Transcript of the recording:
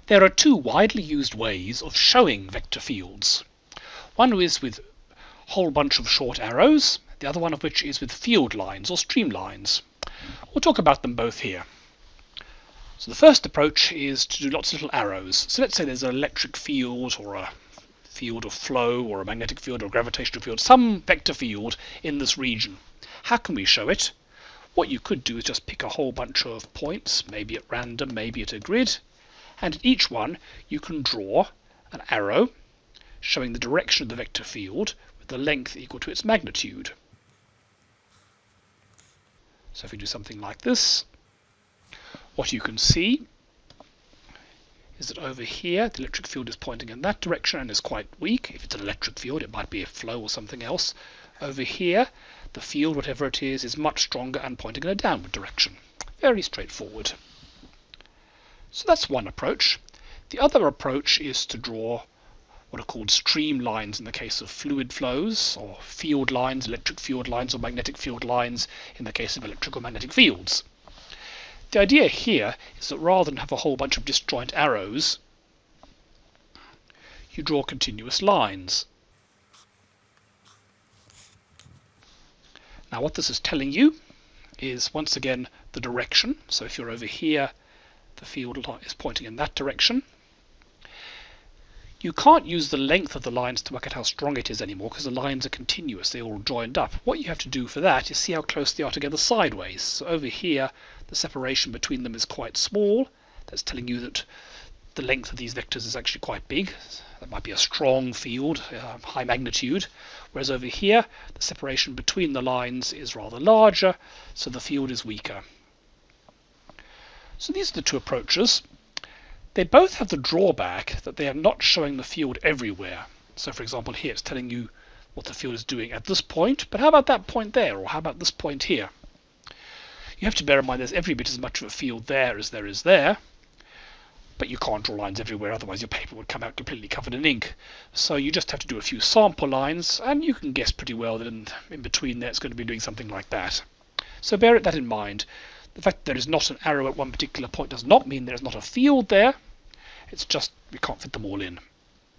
There are two widely used ways of showing vector fields. One is with a whole bunch of short arrows, the other one of which is with field lines or streamlines. We'll talk about them both here. So the first approach is to do lots of little arrows. So let's say there's an electric field or a field of flow or a magnetic field or a gravitational field, some vector field in this region. How can we show it? What you could do is just pick a whole bunch of points, maybe at random, maybe at a grid, and at each one you can draw an arrow showing the direction of the vector field with the length equal to its magnitude. So if we do something like this, what you can see is that over here the electric field is pointing in that direction and is quite weak. If it's an electric field, it might be a flow or something else. Over here the field, whatever it is much stronger and pointing in a downward direction. Very straightforward. So that's one approach. The other approach is to draw what are called streamlines in the case of fluid flows, or field lines, electric field lines or magnetic field lines in the case of electrical magnetic fields. The idea here is that rather than have a whole bunch of disjoint arrows, you draw continuous lines. Now what this is telling you is once again the direction. So if you're over here, the field is pointing in that direction. You can't use the length of the lines to work out how strong it is anymore because the lines are continuous, they're all joined up. What you have to do for that is see how close they are together sideways. So over here the separation between them is quite small. That's telling you that the length of these vectors is actually quite big. That might be a strong field, high magnitude. Whereas over here the separation between the lines is rather larger, so the field is weaker. So these are the two approaches. They both have the drawback that they are not showing the field everywhere. So for example here it's telling you what the field is doing at this point, but how about that point there, or how about this point here? You have to bear in mind there's every bit as much of a field there as there is there, but you can't draw lines everywhere, otherwise your paper would come out completely covered in ink. So you just have to do a few sample lines, and you can guess pretty well that in between there it's going to be doing something like that. So bear that in mind. The fact that there is not an arrow at one particular point does not mean there is not a field there. It's just we can't fit them all in.